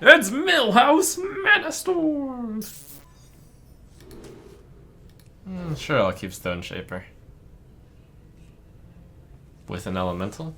It's Millhouse Manastorm! Sure, I'll keep Stone Shaper. With an elemental?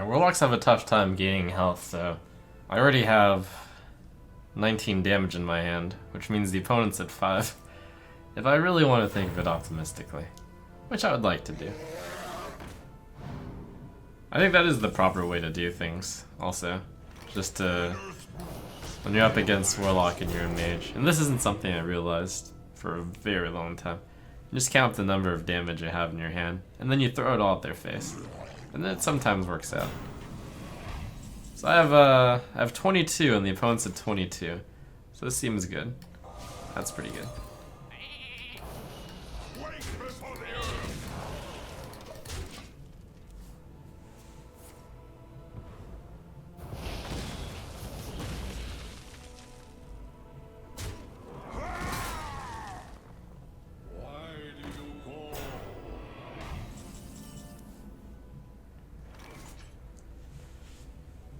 Warlocks have a tough time gaining health, so I already have 19 damage in my hand, which means the opponent's at 5. If I really want to think of it optimistically, which I would like to do. I think that is the proper way to do things, also. Just to... when you're up against Warlock and you're a Mage, and this isn't something I realized for a very long time, you just count the number of damage you have in your hand, and then you throw it all at their face. And it sometimes works out. So I have 22 and the opponent's at 22. So this seems good. That's pretty good.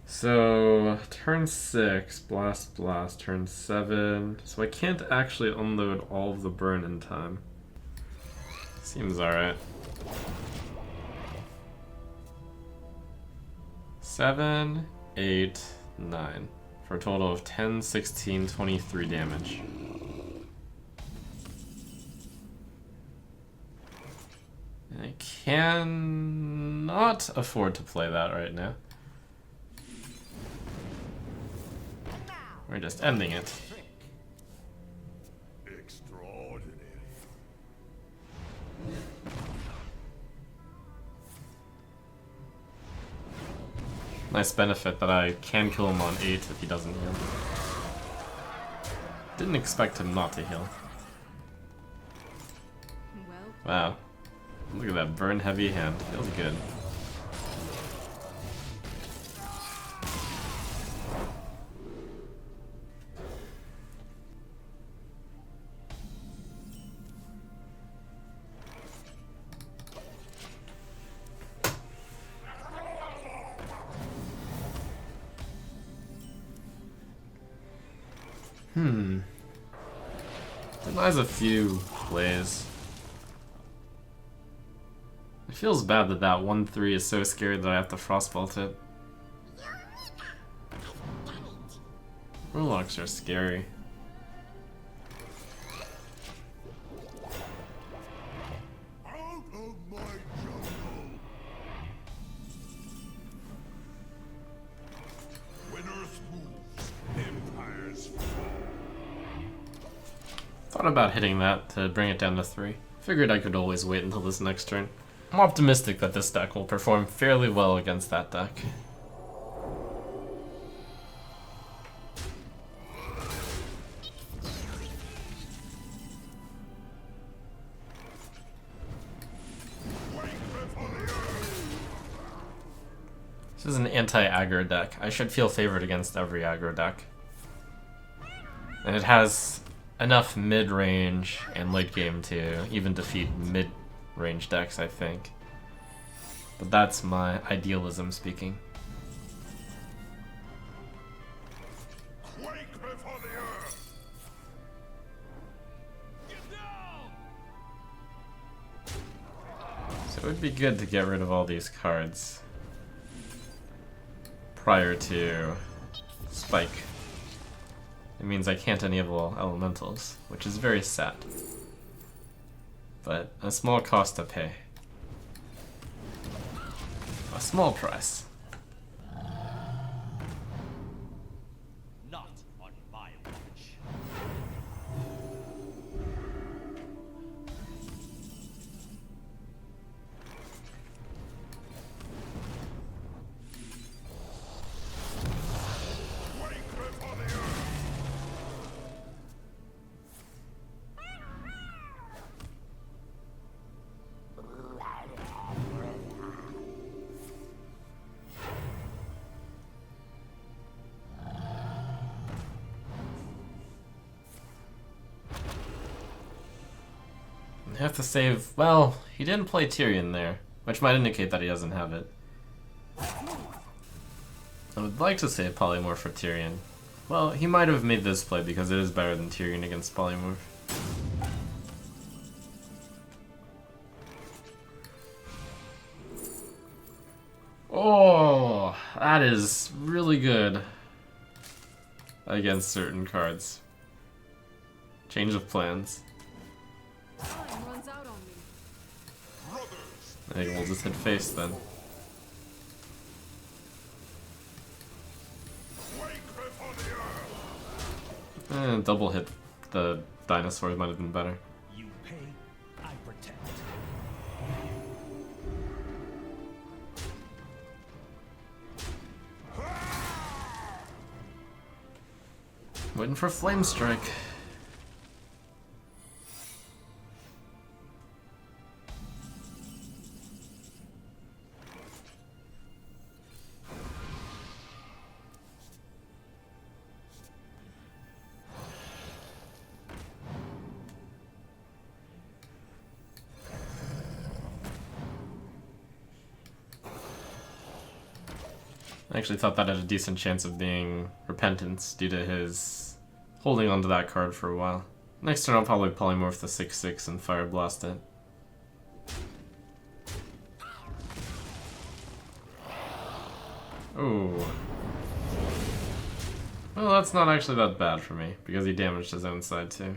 So, turn 6, blast, blast, turn 7. So I can't actually unload all of the burn in time. Seems alright. 7, 8, 9. For a total of 10, 16, 23 damage. And I cannot afford to play that right now. We're just ending it. Extraordinary. Nice benefit that I can kill him on 8 if he doesn't heal. Didn't expect him not to heal. Wow. Look at that burn heavy hand. Feels good. Denies a few plays. It feels bad that that 1-3 is so scary that I have to frostbolt it. Warlocks are scary. Thought about hitting that to bring it down to 3. Figured I could always wait until this next turn. I'm optimistic that this deck will perform fairly well against that deck. This is an anti-aggro deck. I should feel favored against every aggro deck. And it has enough mid-range and late-game to even defeat mid-range decks, I think. But that's my idealism speaking. Quake before the earth. Get down. So it would be good to get rid of all these cards prior to Spike. It means I can't enable elementals, which is very sad. But a small cost to pay. A small price. Not on my watch. I have to save... Well, he didn't play Tyrion there, which might indicate that he doesn't have it. I would like to save Polymorph for Tyrion. Well, he might have made this play because it is better than Tyrion against Polymorph. Oh, that is really good against certain cards. Change of plans. I think we'll just hit face then. Double hit the dinosaurs might have been better. You pay, I protect. Waiting for Flame Strike. I actually thought that had a decent chance of being Repentance due to his holding onto that card for a while. Next turn I'll probably polymorph the 6/6 and Fire Blast it. Ooh. Well, that's not actually that bad for me, because he damaged his own side too.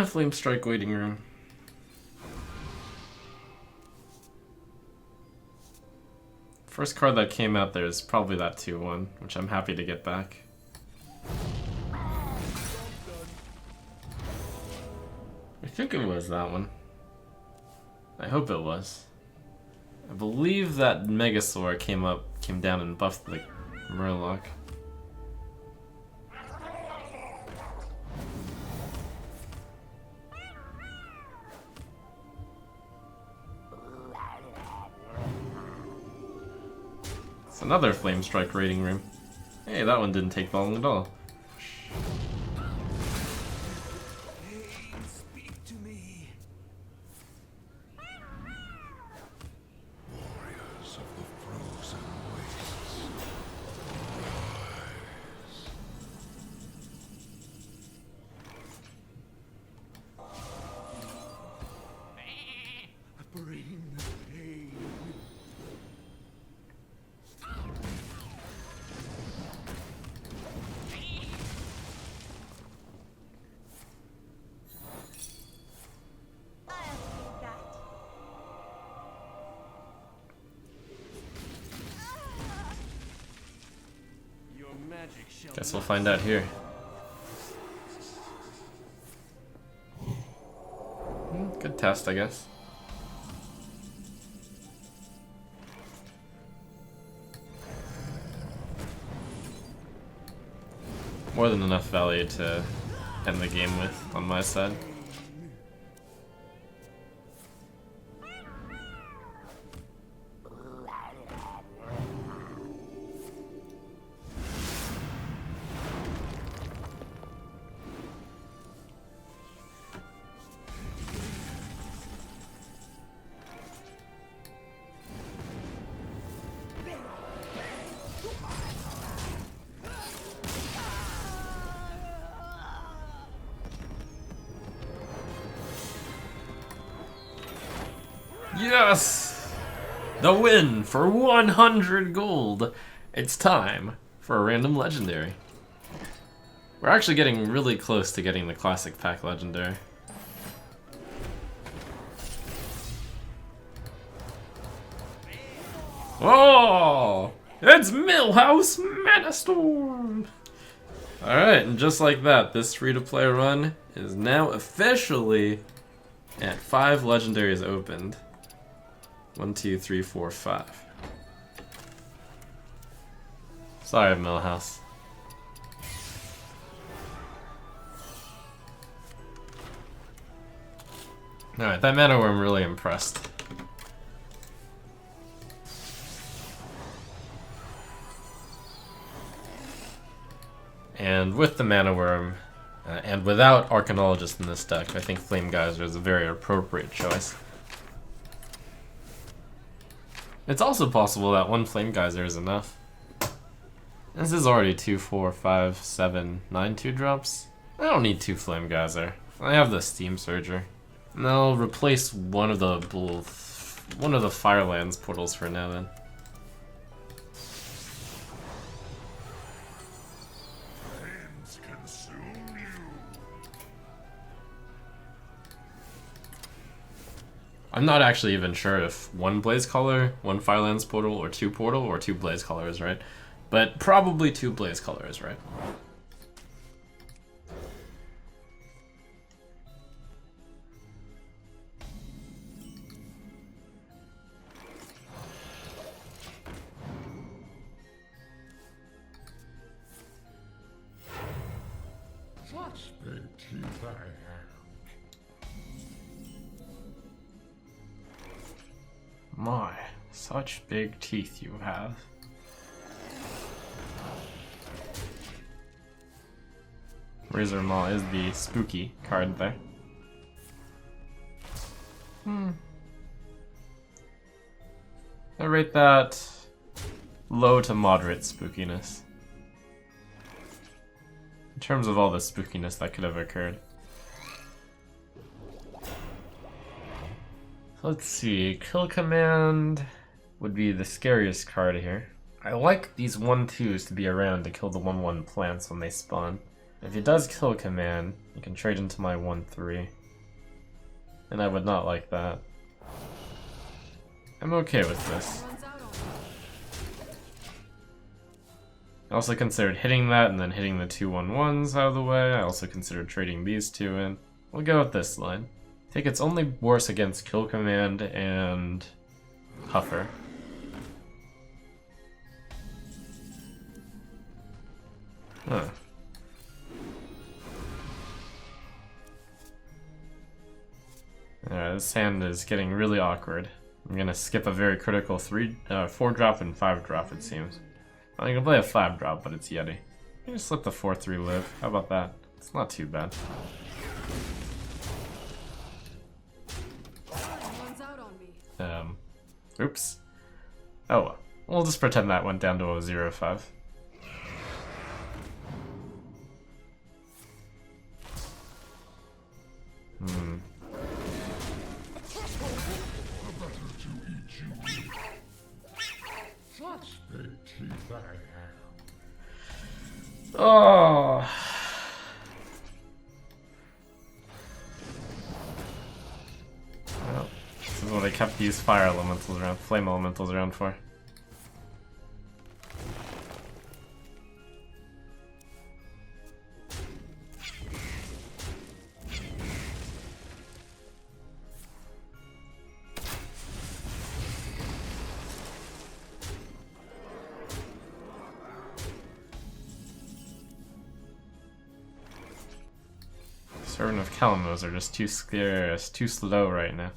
Flame Strike Waiting Room. First card that came out there is probably that 2/1, which I'm happy to get back. I think it was that one. I hope it was. I believe that Megasaur came down and buffed the Warlock. It's another Flame Strike Rating Room. Hey, that one didn't take long at all. Speak to me. Warriors of the frozen wastes. Bring the pain. Guess we'll find out here. Good test, I guess. More than enough value to end the game with on my side. Yes! The win for 100 gold! It's time for a random legendary. We're actually getting really close to getting the classic pack legendary. Oh! It's Millhouse Manastorm! Alright, and just like that, this free-to-play run is now officially at 5 legendaries opened. 1, 2, 3, 4, 5. Sorry, Millhouse. Alright, that mana where I'm really impressed. And with the Mana Worm, and without Arcanologist in this deck, I think Flame Geyser is a very appropriate choice. It's also possible that one Flame Geyser is enough. This is already 2, 4, 5, 7, 9 2-drops. I don't need 2 Flame Geyser. I have the Steam Surger. And I'll replace one of the Firelands portals for now then. I'm not actually even sure if 1 Blaze Color, 1 Firelands portal, or 2 portal, or 2 Blaze Color is right. But probably 2 Blaze Color is right. Such big teeth I have. My, such big teeth you have. Razor Maw is the spooky card there. I rate that low to moderate spookiness. In terms of all the spookiness that could have occurred. Let's see, Kill Command would be the scariest card here. I like these 1/2s to be around to kill the 1/1 plants when they spawn. If it does Kill Command, you can trade into my 1/3. And I would not like that. I'm okay with this. I also considered hitting that and then hitting the 2 1/1s out of the way. I also considered trading these 2 in. We'll go with this line. I think it's only worse against Kill Command and Huffer. Huh. This hand is getting really awkward. I'm gonna skip a very critical 4-drop and 5-drop, it seems. I can play a 5-drop, but it's Yeti. You just let the 4/3 live. How about that? It's not too bad. Oops. Oh well. We'll just pretend that went down to a 0/5. Oh. Well, this is what I kept these fire elementals around, flame elementals around for. Servant of Calamos are just too scarce, too slow right now.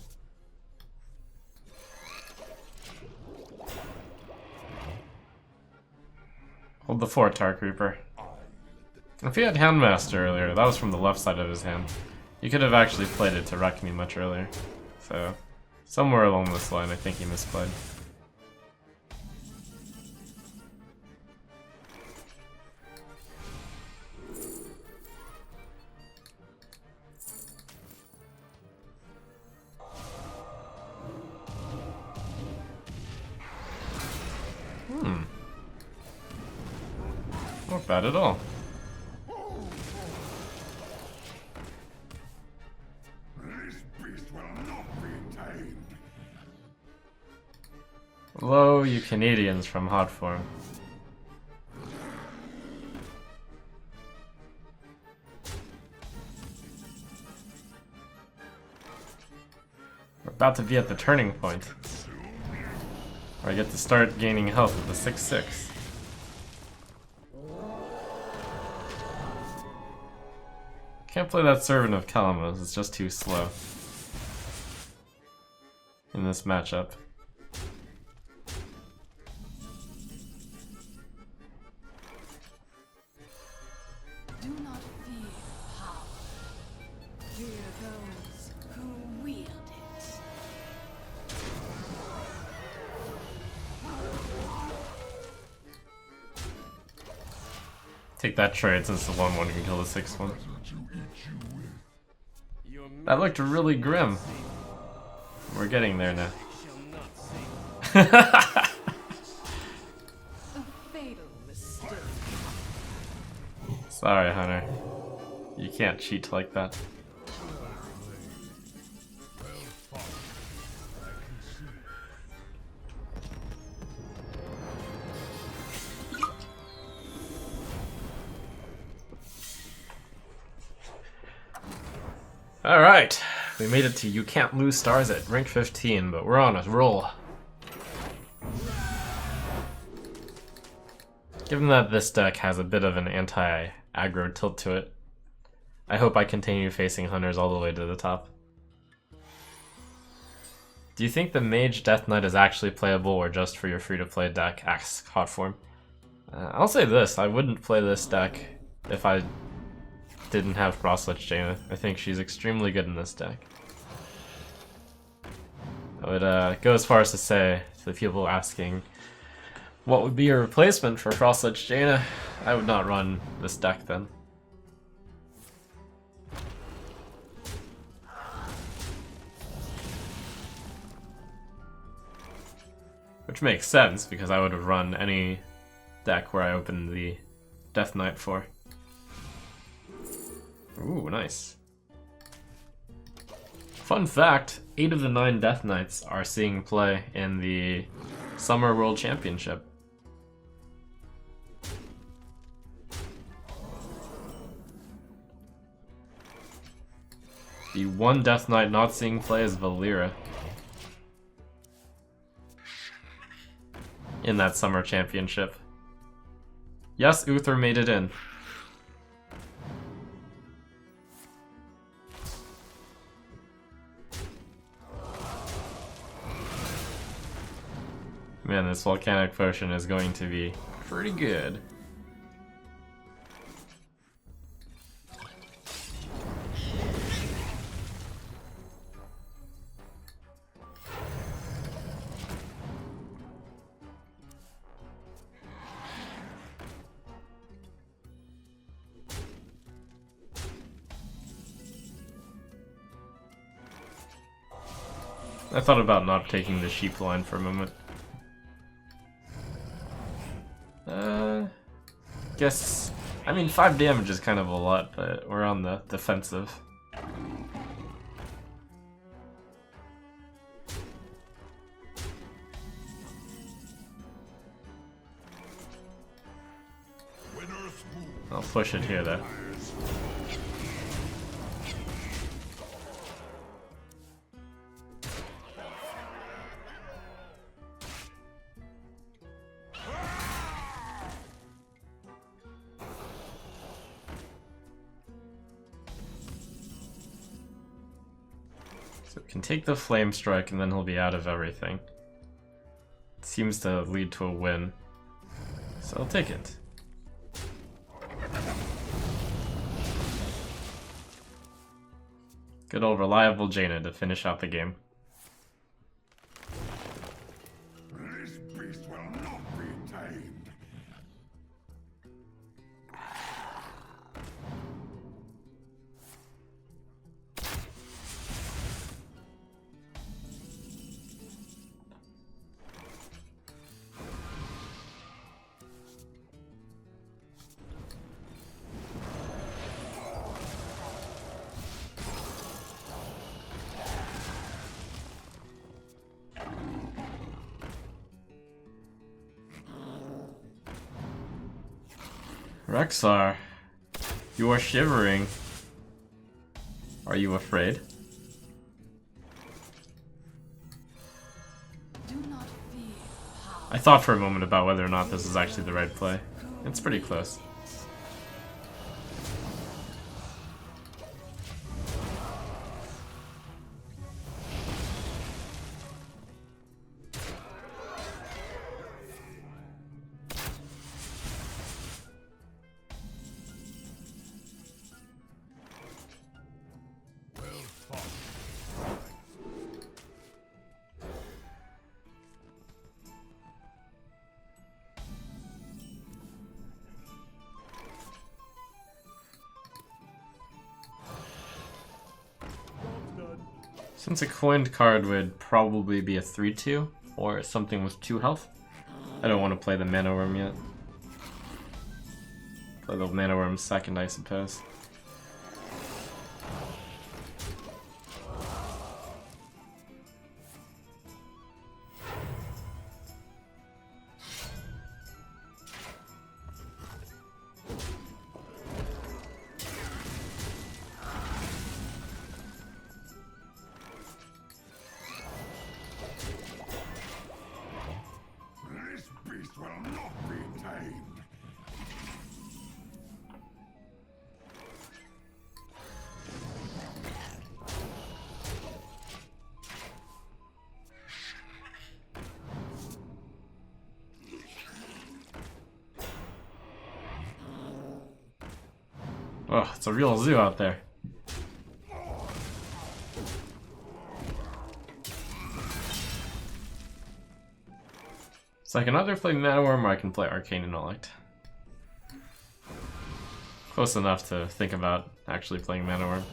Hold the fort, Tark Reaper. If he had Handmaster earlier, that was from the left side of his hand. You could have actually played it to wreck me much earlier. So, somewhere along this line, I think he misplayed. Not bad at all. This beast will not be tamed. Hello, you Canadians from Hot Form. We're about to be at the turning point, where I get to start gaining health with the 6/6. Can't play that Servant of Calamos, it's just too slow in this matchup. Take that trade since the 1/1 can kill the 6/1. That looked really grim. We're getting there now. Sorry, Hunter. You can't cheat like that. Alright, we made it to You Can't Lose Stars at rank 15, but we're on a roll. Given that this deck has a bit of an anti-aggro tilt to it, I hope I continue facing hunters all the way to the top. Do you think the Mage Death Knight is actually playable or just for your free-to-play deck, asks Hotform? I'll say this, I wouldn't play this deck if I didn't have Frostlich Jaina. I think she's extremely good in this deck. I would go as far as to say, to the people asking, what would be your replacement for Frostlich Jaina? I would not run this deck then. Which makes sense, because I would have run any deck where I opened the Death Knight for. Ooh, nice. Fun fact, 8 of the 9 Death Knights are seeing play in the Summer World Championship. The one Death Knight not seeing play is Valera in that Summer Championship. Yes, Uther made it in. Man, this volcanic potion is going to be pretty good. I thought about not taking the sheep line for a moment. Guess, I mean 5 damage is kind of a lot, but we're on the defensive. I'll push it here though. So we can take the Flame Strike and then he'll be out of everything. It seems to lead to a win. So I'll take it. Good old reliable Jaina to finish out the game. This beast will not be tamed. Rexar, you are shivering. Are you afraid? I thought for a moment about whether or not this is actually the right play. It's pretty close. Since a coined card would probably be a 3-2 or something with 2 health, I don't want to play the Mana Worm yet. Play the Mana Worm second, I suppose. Oh, it's a real zoo out there. So I can either play Mana Worm or I can play Arcane Intellect. Close enough to think about actually playing Mana Worm.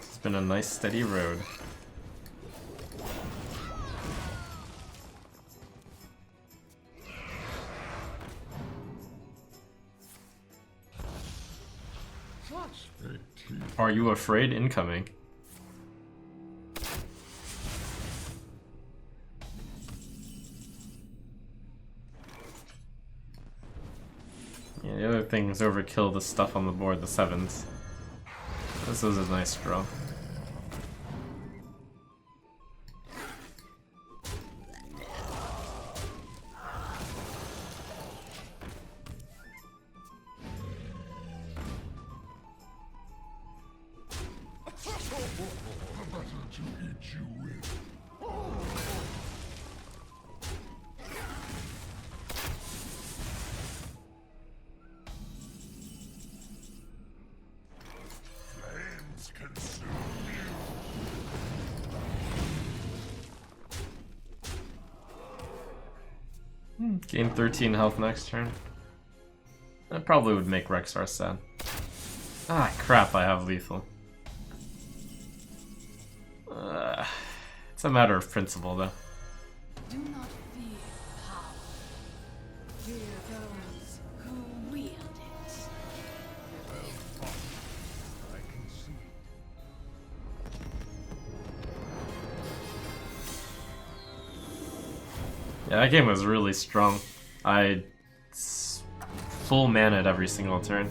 It's been a nice steady road. Are you afraid? Incoming. Yeah, the other thing is overkill the stuff on the board, the 7s. This is a nice draw. Gain 13 health next turn. That probably would make Rexar sad. Ah, crap, I have lethal. It's a matter of principle, though. Do not fear power. Fear those who wield it. I can see. Yeah, that game was really strong. I full mana at every single turn.